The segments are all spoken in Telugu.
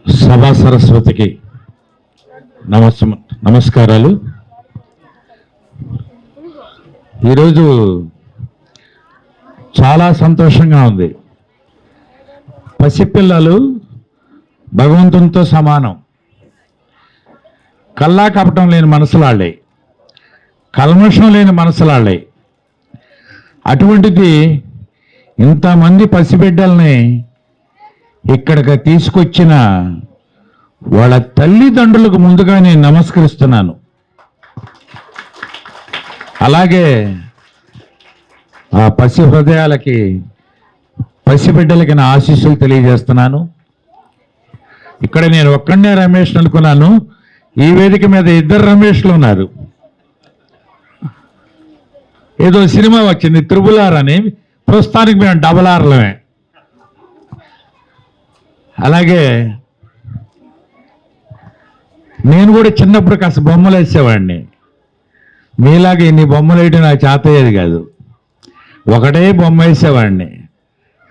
సభా సరస్వతికి నమస్కారాలు. ఈరోజు చాలా సంతోషంగా ఉంది. పసిపిల్లలు భగవంతునితో సమానం. కల్లా కపటం లేని మనసులాళ్ళే, కల్మషం లేని మనసులాళ్ళే. అటువంటిది ఇంతమంది పసిబిడ్డల్ని ఇక్కడికి తీసుకొచ్చిన వాళ్ళ తల్లిదండ్రులకు ముందుగా నేను నమస్కరిస్తున్నాను. అలాగే ఆ పసి హృదయాలకి, పసిబిడ్డలకి నా ఆశీస్సులు తెలియజేస్తున్నాను. ఇక్కడ నేను ఒక్కడే రమేష్ అనుకున్నాను, ఈ వేదిక మీద ఇద్దరు రమేష్లు ఉన్నారు. ఏదో సినిమా వచ్చింది త్రిబుల్-ఆర్ అని, ప్రస్తుతానికి మేము డబల్-ఆర్లమే. అలాగే నేను కూడా చిన్నప్పుడు కాస్త బొమ్మలు వేసేవాడిని. మీలాగా ఇన్ని బొమ్మలు వేయడం నాకు చేతయ్యేది కాదు. ఒకటే బొమ్మ వేసేవాడిని.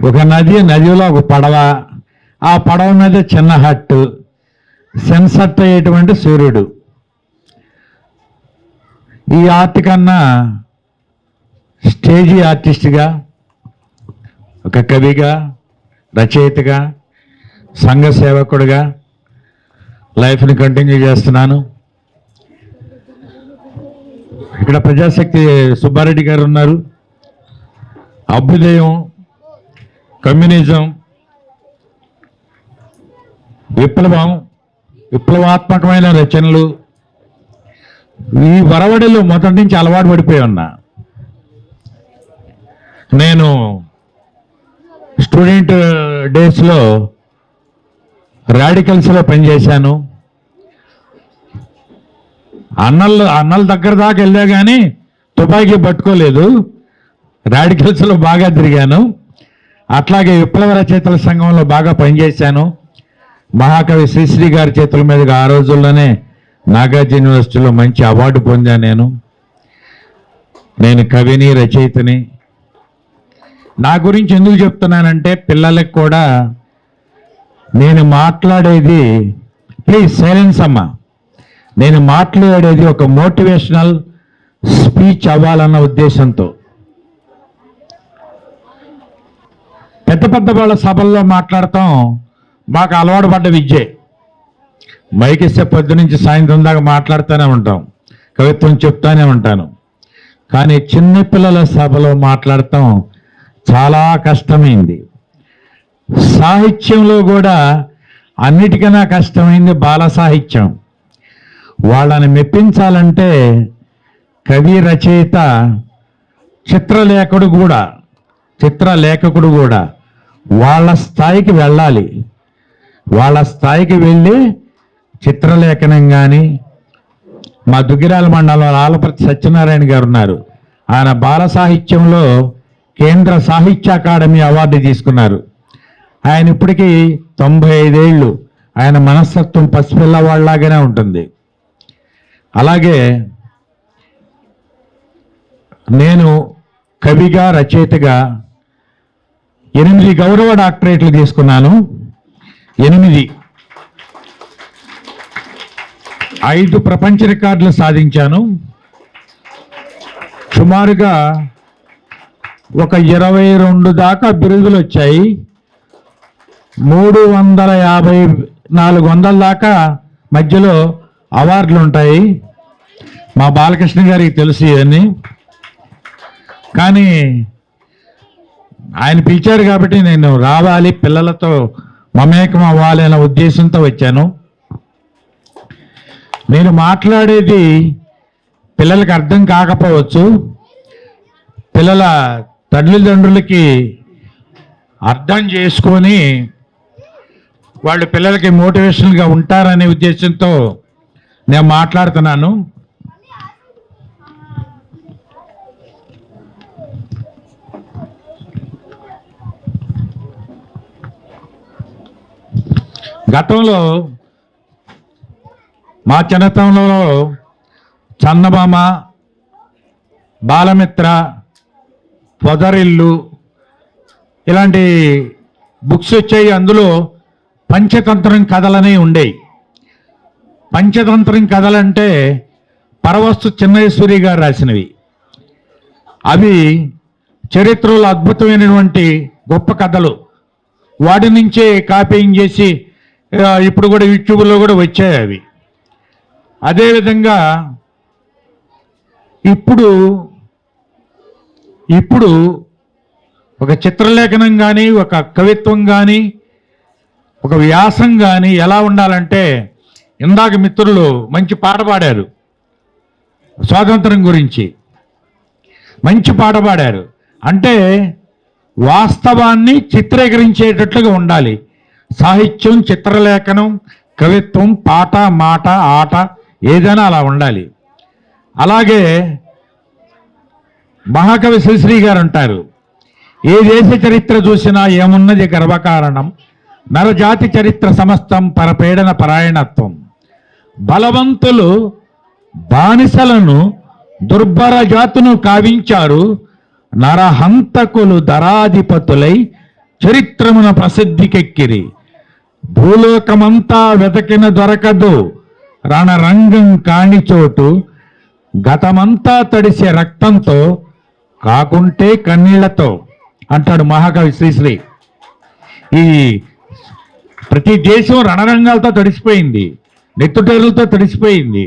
ఒక నదిలో ఒక పడవ, ఆ పడవ మీద చిన్న హట్టు, సెన్సెట్ అయ్యేటువంటి సూర్యుడు. ఈ ఆర్ట్ కన్నా స్టేజీ ఆర్టిస్ట్గా, ఒక కవిగా, రచయితగా, సంఘ సేవకుడిగా లైఫ్ని కంటిన్యూ చేస్తున్నాను. ఇక్కడ ప్రజాశక్తి సుబ్బారెడ్డి గారు ఉన్నారు. అభ్యుదయం, కమ్యూనిజం, విప్లవాత్మకమైన రచనలు, ఈ వరవడిలో మొదటి నుంచి అలవాటు పడిపోయి ఉన్నా. నేను స్టూడెంట్ డేస్లో రాడికల్స్లో పనిచేశాను. అన్నల దగ్గర దాకా వెళ్ళా కానీ తుపాకీ పట్టుకోలేదు. రాడికల్స్లో బాగా తిరిగాను. అట్లాగే విప్లవ రచయితల సంఘంలో బాగా పనిచేశాను. మహాకవి శ్రీశ్రీ గారి చేతుల మీదుగా ఆ రోజుల్లోనే నాగార్జున యూనివర్సిటీలో మంచి అవార్డు పొందాను. నేను కవిని, రచయితని. నా గురించి ఎందుకు చెప్తున్నానంటే, పిల్లలకు కూడా నేను మాట్లాడేది, ప్లీజ్ సైలెన్స్ అమ్మా, నేను మాట్లాడేది ఒక మోటివేషనల్ స్పీచ్ అవ్వాలన్న ఉద్దేశంతో. పెద్ద వాళ్ళ సభల్లో మాట్లాడటం మాకు అలవాటు పడ్డ విద్యే. మైక్ ఇస్తే పొద్దు నుంచి సాయంత్రం దాకా మాట్లాడుతూనే ఉంటాం, కవిత్వం చెప్తానే ఉంటాను. కానీ చిన్నపిల్లల సభలో మాట్లాడటం చాలా కష్టమైంది. సాహిత్యంలో కూడా అన్నిటికన్నా కష్టమైంది బాల సాహిత్యం. వాళ్ళని మెప్పించాలంటే కవి, రచయిత, చిత్రలేఖకుడు కూడా వాళ్ళ స్థాయికి వెళ్ళాలి. వాళ్ళ స్థాయికి వెళ్ళి చిత్రలేఖనం కానీ, మా దుగ్గిరాల మండలంలో ఆలపర్తి సత్యనారాయణ గారు ఉన్నారు. ఆయన బాల సాహిత్యంలో కేంద్ర సాహిత్య అకాడమీ అవార్డు తీసుకున్నారు. ఆయన ఇప్పటికీ 95 ఏళ్ళు. ఆయన మనస్తత్వం పసిపిల్లవాళ్ళలాగానే ఉంటుంది. అలాగే నేను కవిగా, రచయితగా 8 గౌరవ డాక్టరేట్లు తీసుకున్నాను. 8, 5 ప్రపంచ రికార్డులు సాధించాను. సుమారుగా ఒక 22 దాకా బిరుదులు వచ్చాయి. 350-400 దాకా మధ్యలో అవార్డులు ఉంటాయి. మా బాలకృష్ణ గారికి తెలుసు ఇవన్నీ. కానీ ఆయన పిలిచారు కాబట్టి నేను రావాలి, పిల్లలతో మమేకం అవ్వాలి అనే ఉద్దేశంతో వచ్చాను. నేను మాట్లాడేది పిల్లలకి అర్థం కాకపోవచ్చు. పిల్లల తల్లిదండ్రులకి అర్థం చేసుకొని వాళ్ళు పిల్లలకి మోటివేషన్గా ఉంటారనే ఉద్దేశంతో నేను మాట్లాడుతున్నాను. గతంలో మా చిన్నతనంలో చందమామ, బాలమిత్ర, పొదరిల్లు ఇలాంటి బుక్స్ వచ్చాయి. అందులో పంచతంత్రం కథలనే ఉండేవి. పంచతంత్రం కథలంటే పరవస్తు చిన్నయేశ్వరి గారు రాసినవి. అవి చరిత్రలో అద్భుతమైనటువంటి గొప్ప కథలు. వాటి నుంచే కాపీయింగ్ చేసి ఇప్పుడు కూడా యూట్యూబ్లో కూడా వచ్చాయి అవి. అదేవిధంగా ఇప్పుడు ఒక చిత్రలేఖనం కానీ, ఒక కవిత్వం కానీ, ఒక వ్యాసం కానీ ఎలా ఉండాలంటే, ఇందాక మిత్రులు మంచి పాట పాడారు స్వాతంత్రం గురించి, మంచి పాట పాడారు. అంటే వాస్తవాన్ని చిత్రీకరించేటట్లుగా ఉండాలి. సాహిత్యం, చిత్రలేఖనం, కవిత్వం, పాట, మాట, ఆట ఏదైనా అలా ఉండాలి. అలాగే మహాకవి శ్రీశ్రీ గారు అంటారు, ఏ దేశ చరిత్ర చూసినా ఏమున్నది గర్వకారణం, నరజాతి చరిత్ర సమస్తం పరపీడన పరాయణత్వం. బలవంతులు బానిసలను దుర్భర జాతును కావించారు, నరహంతకులు దరాధిపతులై చరిత్రమున ప్రసిద్ధికెక్కిరి. భూలోకమంతా వెతకిన దొరకదు, రణరంగం కాని చోటు, గతమంతా తడిసే రక్తంతో కాకుంటే కన్నీళ్లతో అంటాడు మహాకవి శ్రీశ్రీ. ఈ ప్రతి దేశం రణరంగాలతో తడిసిపోయింది, నెత్తుటేరులతో తడిసిపోయింది.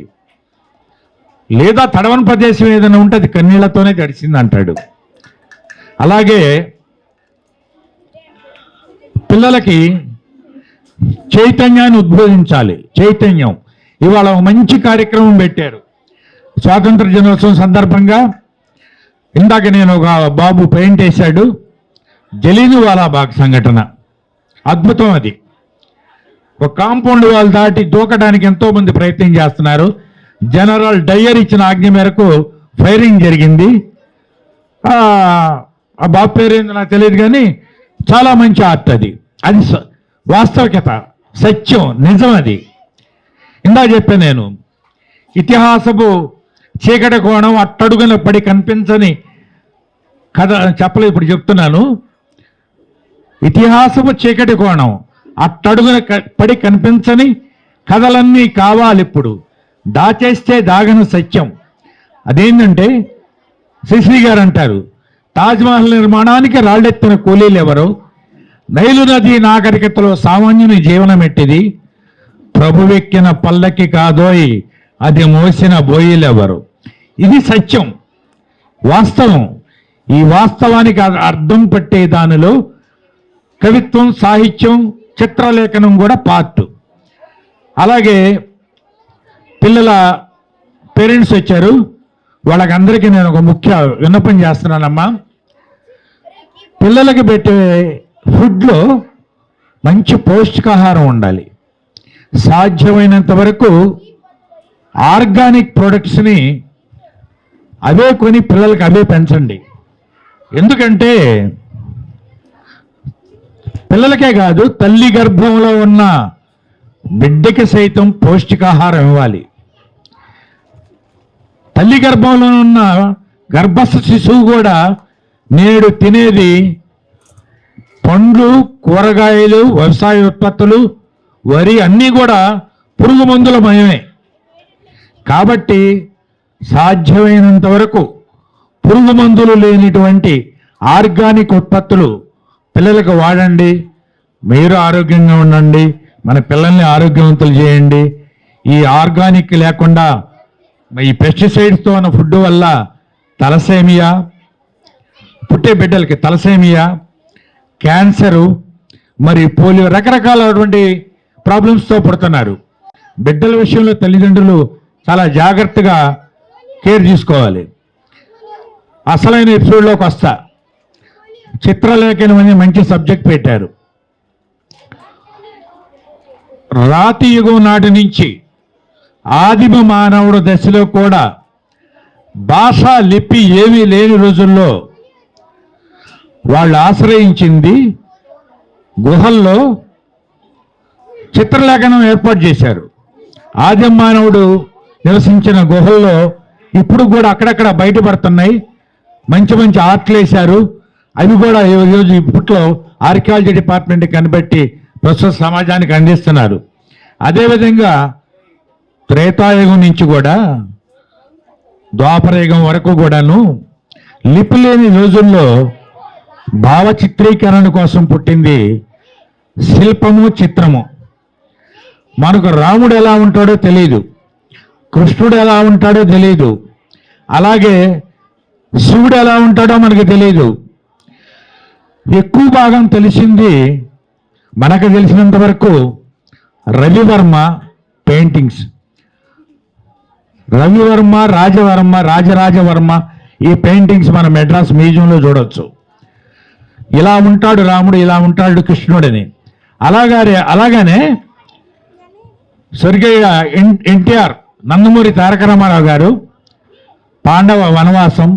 లేదా తడవని ప్రదేశం ఏదైనా ఉంటే అది కన్నీళ్లతోనే తడిసింది అంటాడు. అలాగే పిల్లలకి చైతన్యాన్ని ఉద్బోధించాలి. చైతన్యం ఇవాళ ఒక మంచి కార్యక్రమం పెట్టారు స్వాతంత్ర దినోత్సవం సందర్భంగా. ఇందాక నేను ఒక బాబు పెయింట్ వేశాడు, జలియన్వాలాబాగ్ సంఘటన అద్భుతం. అది ఒక కాంపౌండ్ వాల్ దాటి దూకడానికి ఎంతోమంది ప్రయత్నం చేస్తున్నారు. జనరల్ డయ్యర్ ఇచ్చిన ఆజ్ఞ మేరకు ఫైరింగ్ జరిగింది. ఆ బాబు పేరేందో నాకు తెలియదు, కానీ చాలా మంచి ఆర్ట్ అది. అది వాస్తవికత, సత్యం, నిజం. అది ఇందా చెప్పాను నేను. ఇతిహాసపు చీకటి కోణం అట్టడుగున పడి కనిపించని కథ చెప్పలేదు, ఇప్పుడు చెప్తున్నాను. ఇతిహాసపు చీకటి కోణం అట్టడుగున పడి కనిపించని కథలన్నీ కావాలి ఇప్పుడు, దాచేస్తే దాగని సత్యం. అదేంటంటే శ్రీశ్రీ గారు అంటారు, తాజ్మహల్ నిర్మాణానికి రాళ్ళెత్తిన కూలీలు ఎవరు, నైలు నది నాగరికతలో సామాన్యుని జీవనం ఎట్టిది, ప్రభువెక్కిన పల్లకి కాదోయ్ అది మోసిన బోయిలెవరు. ఇది సత్యం, వాస్తవం. ఈ వాస్తవానికి అర్థం పట్టే దానిలో కవిత్వం, సాహిత్యం, చిత్రలేఖనం కూడా పార్ట్. అలాగే పిల్లల పేరెంట్స్ వచ్చారు, వాళ్ళకందరికీ నేను ఒక ముఖ్య విన్నపం చేస్తున్నానమ్మా. పిల్లలకి పెట్టే ఫుడ్లో మంచి పౌష్టికాహారం ఉండాలి. సాధ్యమైనంత వరకు ఆర్గానిక్ ప్రొడక్ట్స్ని అవే కొని పిల్లలకి అవే పెంచండి. ఎందుకంటే పిల్లలకే కాదు, తల్లి గర్భంలో ఉన్న బిడ్డకి సైతం పౌష్టికాహారం ఇవ్వాలి. తల్లి గర్భంలో ఉన్న గర్భస్థ శిశువు కూడా నేడు తినేది పండ్లు, కూరగాయలు, వ్యవసాయ ఉత్పత్తులు, వరి అన్నీ కూడా పురుగు మందుల మయమే. కాబట్టి సాధ్యమైనంత వరకు పురుగు మందులు లేనిటువంటి ఆర్గానిక్ ఉత్పత్తులు పిల్లలకు వాడండి. మీరు ఆరోగ్యంగా ఉండండి, మన పిల్లల్ని ఆరోగ్యవంతులు చేయండి. ఈ ఆర్గానిక్ లేకుండా ఈ పెస్టిసైడ్స్తో ఉన్న ఫుడ్ వల్ల తలసేమియా, పుట్టే బిడ్డలకి తలసేమియా, క్యాన్సరు, మరి పోలియో, రకరకాలైనటువంటి ప్రాబ్లమ్స్తో పుడుతున్నారు. బిడ్డల విషయంలో తల్లిదండ్రులు చాలా జాగ్రత్తగా కేర్ తీసుకోవాలి. అసలైన ఎపిసోడ్లోకి వస్తా. చిత్రలేఖనం అనే మంచి సబ్జెక్ట్ పెట్టారు. రాతి యుగం నాటి నుంచి ఆదిమ మానవుడు దశలో కూడా భాష, లిపి ఏమీ లేని రోజుల్లో వాళ్ళు ఆశ్రయించింది గుహల్లో చిత్రలేఖనం ఏర్పాటు చేశారు. ఆదిమ మానవుడు నివసించిన గుహల్లో ఇప్పుడు కూడా అక్కడక్కడ బయటపడుతున్నాయి. మంచి మంచి ఆర్ట్లు వేశారు. అవి కూడా ఈరోజు ఇప్పట్లో ఆర్కియాలజీ డిపార్ట్మెంట్ కనిపెట్టి ప్రస్తుత సమాజానికి అందిస్తున్నారు. అదేవిధంగా త్రేతాయుగం నుంచి కూడా ద్వాపరయుగం వరకు కూడాను లిపి లేని రోజుల్లో భావ చిత్రీకరణ కోసం పుట్టింది శిల్పము, చిత్రము. మనకు రాముడు ఎలా ఉంటాడో తెలియదు, కృష్ణుడు ఎలా ఉంటాడో తెలియదు, అలాగే శివుడు ఎలా ఉంటాడో మనకు తెలియదు. ఎక్కువ భాగం తెలిసింది మనకు తెలిసినంత వరకు రవివర్మ పెయింటింగ్స్. రవివర్మ, రాజవర్మ, రాజరాజవర్మ ఈ పెయింటింగ్స్ మన మెడ్రాస్ మ్యూజియంలో చూడొచ్చు. ఇలా ఉంటాడు రాముడు, ఇలా ఉంటాడు కృష్ణుడని. అలాగానే స్వర్గీయ ఎన్టీఆర్ నందమూరి తారక రామారావు గారు పాండవ వనవాసం,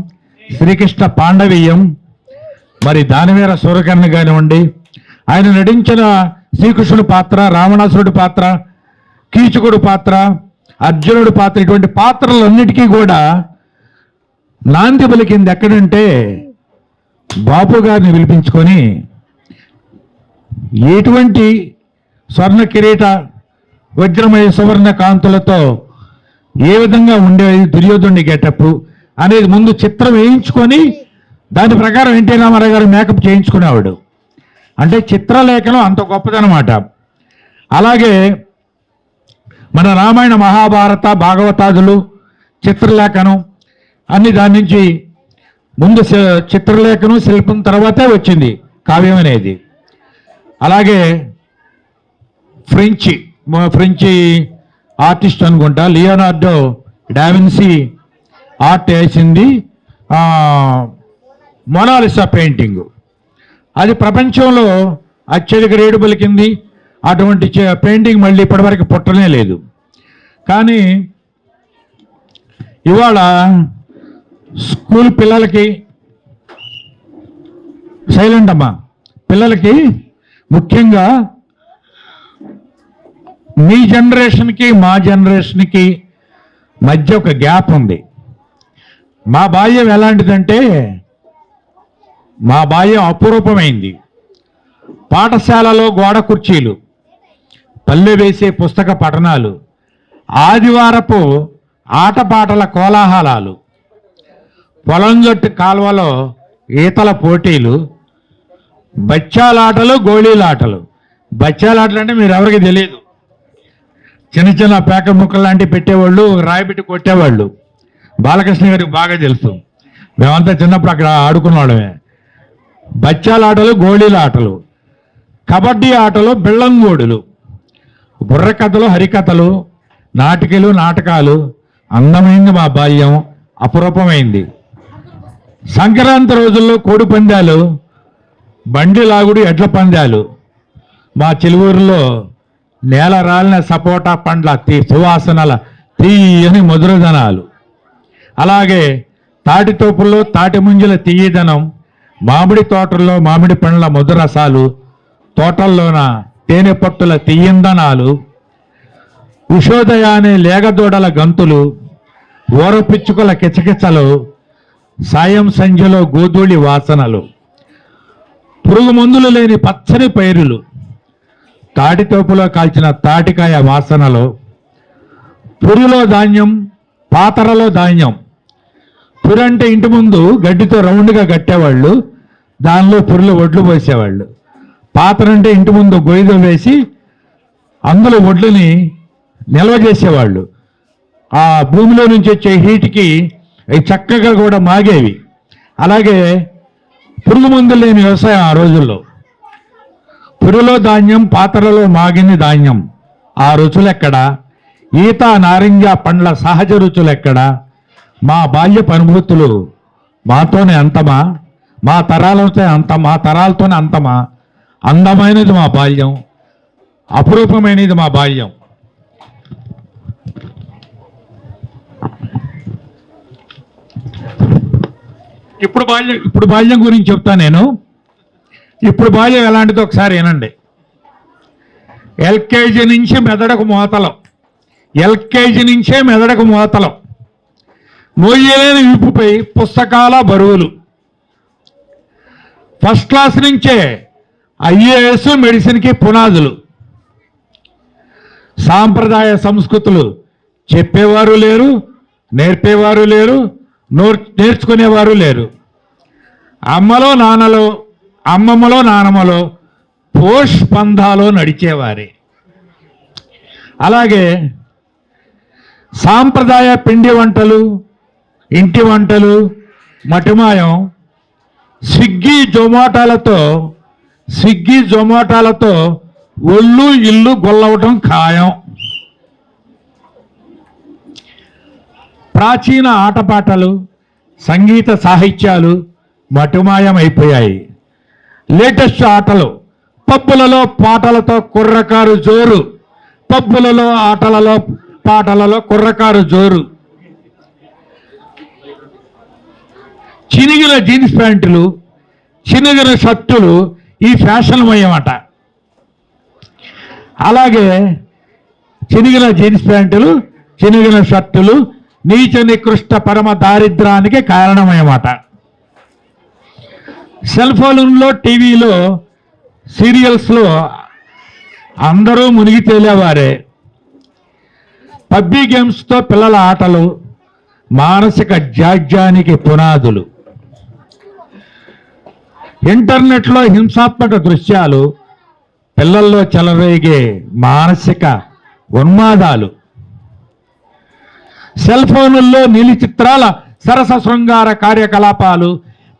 శ్రీకృష్ణ పాండవీయం, మరి దానివీర సూరకర్ణ కానివ్వండి, ఆయన నటించిన శ్రీకృష్ణుడి పాత్ర, రావణాసురుడి పాత్ర, కీచకుడు పాత్ర, అర్జునుడి పాత్ర, ఇటువంటి పాత్రలన్నిటికీ కూడా నాంది పలికింది ఎక్కడంటే బాపు గారిని పిలిపించుకొని ఎటువంటి స్వర్ణ కిరీట వజ్రమయ సువర్ణ కాంతులతో ఏ విధంగా ఉండేది దుర్యోధనుడి గెటప్ అనేది ముందు చిత్రం వేయించుకొని దాని ప్రకారం ఎన్టీ రామారావు గారు మేకప్ చేయించుకునేవాడు. అంటే చిత్రలేఖనం అంత గొప్పదనమాట. అలాగే మన రామాయణ, మహాభారత, భాగవతాదులు చిత్రలేఖనం అన్ని దాని నుంచి ముందు చిత్రలేఖనం, శిల్పం తర్వాతే వచ్చింది కావ్యం అనేది. అలాగే ఫ్రెంచి ఆర్టిస్ట్ అనుకుంటా లియోనార్డో డావిన్సీ ఆర్ట్ వేసింది మొనాలిసా పెయింటింగ్. అది ప్రపంచంలో అత్యధిక రేటు పలికింది. అటువంటి పెయింటింగ్ మళ్ళీ ఇప్పటివరకు పుట్టనే లేదు. కానీ ఇవాళ స్కూల్ పిల్లలకి, సైలెంట్ అమ్మా, పిల్లలకి ముఖ్యంగా మీ జనరేషన్కి మా జనరేషన్కి మధ్య ఒక గ్యాప్ ఉంది. మా బాల్యం ఎలాంటిదంటే మా బాల్యం అపురూపమైంది. పాఠశాలలో గోడ కుర్చీలు, పల్లె వేసే పుస్తక పఠనాలు, ఆదివారపు ఆటపాటల కోలాహలాలు, పొలంగట్టు కాల్వలో ఈతల పోటీలు, బచ్చాలాటలు, గోళీలాటలు. బచ్చాలాటలు అంటే మీరు ఎవరికి తెలియదు. చిన్న చిన్న పేక ముక్కలు లాంటివి పెట్టేవాళ్ళు, రాయి పెట్టి కొట్టేవాళ్ళు. బాలకృష్ణ గారికి బాగా తెలుసు. మేమంతా చిన్నప్పుడు అక్కడ ఆడుకున్నవాళ్ళమే. బచ్చాలాటలు, గోళీలాటలు, కబడ్డీ ఆటలు, బిళ్ళంగోడులు, బుర్రకథలు, హరికథలు, నాటికలు, నాటకాలు. అందమైంది మా బాల్యం, అపురూపమైంది. సంక్రాంతి రోజుల్లో కోడి పందాలు, బండి లాగుడు, ఎడ్ల పందాలు. మా చిలువూరులో నేల రాలిన సపోటా పండ్ల సువాసనల తీయని మధురదనాలు. అలాగే తాటి తోపుల్లో తాటి ముంజల తీయదనం, మామిడి తోటల్లో మామిడి పండ్ల మధురసాలు, తోటల్లోన తేనె పట్టుల తీయందనాలు, ఉషోదయానే లేగదూడల గంతులు, ఊరపిచ్చుకల కిచకిచలు, సాయం సంధ్యలో గోధూళి వాసనలు, పురుగు మందులు లేని పచ్చని పైరులు, తాటితోపులో కాల్చిన తాటికాయ వాసనలు, పురిలో ధాన్యం, పాతరలో ధాన్యం. పురి అంటే ఇంటి ముందు గడ్డితో రౌండ్గా కట్టేవాళ్ళు, దానిలో పురిలో ఒడ్లు పోసేవాళ్ళు. పాతర అంటే ఇంటి ముందు గొయ్యిలో వేసి అందులో ఒడ్లని నిల్వ చేసేవాళ్ళు. ఆ భూమిలో నుంచి వచ్చే హీట్కి అవి చక్కగా కూడా మాగేవి. అలాగే పురుగు మందులు లేని వ్యవసాయం ఆ రోజుల్లో. పురిలో ధాన్యం, పాత్రలో మాగిన ధాన్యం. ఆ రుచులెక్కడ? ఈత, నారింజ పండ్ల సహజ రుచులెక్కడ? మా బాల్యపు అనుభూతులు మాతోనే అంతమా? మా తరాలతోనే అంతమా? అందమైనది మా బాల్యం, అపురూపమైనది మా బాల్యం. ఇప్పుడు బాల్యం గురించి చెప్తా నేను. ఇప్పుడు బాల్యం ఎలాంటిదో ఒకసారి వినండి. ఎల్కేజీ నుంచి మెదడుకు మోతలం, ఎల్కేజీ నుంచే మెదడుకు మోతలం, మోయలేని విప్పుపై పుస్తకాల బరువులు. ఫస్ట్ క్లాస్ నుంచే ఐఏఎస్ మెడిసిన్కి పునాదులు. సాంప్రదాయ సంస్కృతులు చెప్పేవారు లేరు, నేర్పేవారు లేరు, నేర్చుకునేవారు లేరు. అమ్మమ్మలో నానమ్మలో పోష్ పంధాలో నడిచేవారే. అలాగే సాంప్రదాయ పిండి వంటలు, ఇంటి వంటలు మటుమాయం. స్విగ్గీ జొమాటోలతో ఒళ్ళు ఇల్లు గొల్లవటం ఖాయం. ప్రాచీన ఆటపాటలు, సంగీత సాహిత్యాలు మటుమాయం అయిపోయాయి. లేటెస్ట్ ఆటలు, పబ్బులలో పాటలతో కుర్రకారు జోరు, పబ్బులలో పాటలలో కుర్రకారు జోరు. చినిగిన జీన్స్ ప్యాంటులు, చినిగిన షర్టులు ఈ ఫ్యాషన్ మయమట. అలాగే చినిగిన జీన్స్ ప్యాంటులు, చినిగిన షర్టులు నీచ నికృష్ట పరమ దారిద్రానికి కారణమయమాట. సెల్ ఫోన్లో, టీవీలో, సీరియల్స్లో అందరూ మునిగి తేలేవారే. పబ్బీ గేమ్స్తో పిల్లల ఆటలు మానసిక జాడ్యానికి పునాదులు. ఇంటర్నెట్లో హింసాత్మక దృశ్యాలు పిల్లల్లో చెలరేగే మానసిక ఉన్మాదాలు. సెల్ ఫోనుల్లో నీలి చిత్రాల సరస శృంగార కార్యకలాపాలు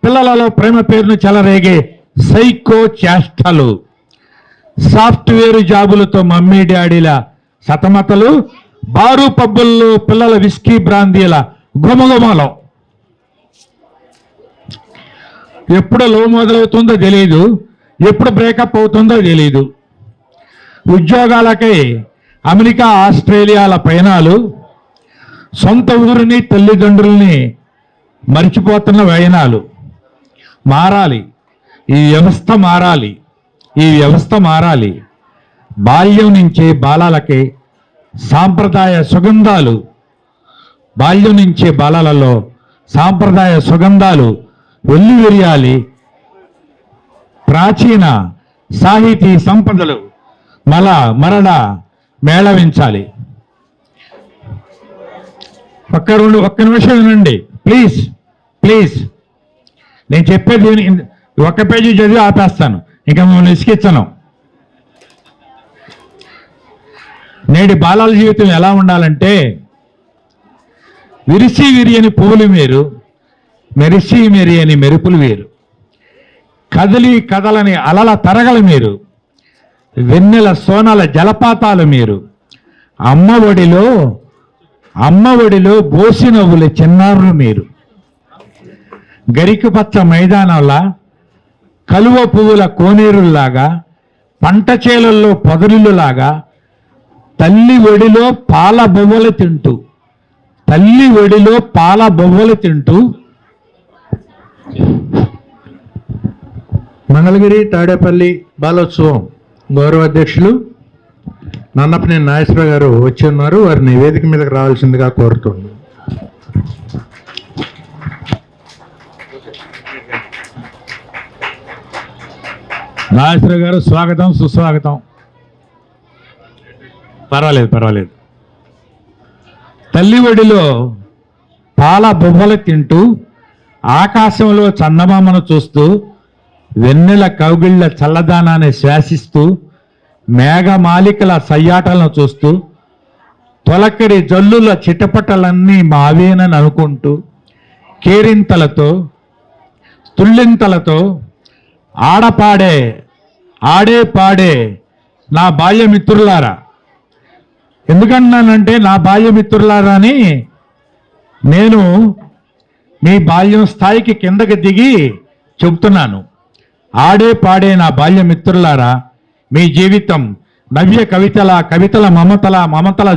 పిల్లలలో ప్రేమ పేరును చెలరేగే సైకో చేష్టలు. సాఫ్ట్వేర్ జాబులతో మమ్మీ డాడీల సతమతలు, బారు పబ్బుల్లో పిల్లల విస్కీ బ్రాందీల గుమగుమలం. ఎప్పుడు లవ్ మొదలవుతుందో తెలియదు, ఎప్పుడు బ్రేకప్ అవుతుందో తెలియదు. ఉద్యోగాలకై అమెరికా, ఆస్ట్రేలియాల పయనాలు, సొంత ఊరిని తల్లిదండ్రుల్ని మరిచిపోతున్న వ్యయనాలు. మారాలి, ఈ వ్యవస్థ మారాలి. బాల్యం నుంచే బాలలకి సాంప్రదాయ సుగంధాలు, బాల్యం నుంచే బాలలలో సాంప్రదాయ సుగంధాలు వెల్లివిరియాలి. ప్రాచీన సాహితీ సంపదలు మరల మేళవించాలి. ఒక్క నిమిషం వినండి ప్లీజ్. నేను చెప్పేది ఒక్క పేజీ చదివి ఆపేస్తాను, ఇంకా మిమ్మల్ని ఇసుకిచ్చను. నేటి బాలల జీవితం ఎలా ఉండాలంటే, విరిసి విరియని పువ్వులు వేరు, మెరిసి మెరియని మెరుపులు వేరు. కదలని అలల తరగలు మీరు, వెన్నెల సోనల జలపాతాలు మీరు. అమ్మఒడిలో బోసి నవ్వుల చిన్నారులు మీరు. గరికపచ్చ మైదానంలా, కలువ పువ్వుల కోనేరుల్లాగా, పంట చేలల్లో పొదరిల్లులాగా, తల్లి ఒడిలో పాల బొవ్వలు తింటూ మంగళగిరి తాడేపల్లి బాలోత్సవం గౌరవ అధ్యక్షులు నన్నపనేని నాగేశ్వరరావు గారు వచ్చి ఉన్నారు. వారిని వేదిక మీదకి రావాల్సిందిగా కోరుతున్నాను. నాగేశ్వరరావు గారు స్వాగతం, సుస్వాగతం. పర్వాలేదు. తల్లి ఒడిలో పాల బొవ్వలు తింటూ, ఆకాశంలో చందమామను చూస్తూ, వెన్నెల కౌగిళ్ల చల్లదానాన్ని శ్వాసిస్తూ, మేఘమాలికల సయ్యాటలను చూస్తూ, తొలకరి జల్లుల చిటపటలన్నీ మావేనని అనుకుంటూ, కేరింతలతో తుళ్ళింతలతో ఆడే పాడే నా బాల్యమిత్రులారా. ఎందుకన్నానంటే నా బాల్యమిత్రులారా అని, నేను మీ బాల్యం స్థాయికి కిందకి దిగి చెబుతున్నాను. ఆడే పాడే నా బాల్యమిత్రులారా, మీ జీవితం నవ్య కవితల మమతల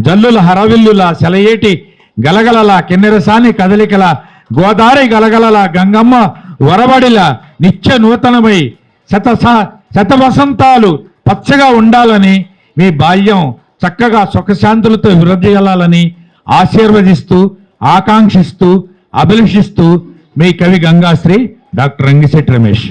జల్లుల హరవిల్లుల సెలయేటి గలగలల కిన్నెరసాని కదలికల గోదారి గలగలల గంగమ్మ వరబడిల నిత్య నూతనమై శత వసంతాలు పచ్చగా ఉండాలని, మీ బాల్యం చక్కగా సుఖశాంతులతో విరజల్లాలని ఆశీర్వదిస్తూ, ఆకాంక్షిస్తూ, అభిలషిస్తూ మీ కవి గంగాశ్రీ డాక్టర్ రంగిశెట్టి రమేష్.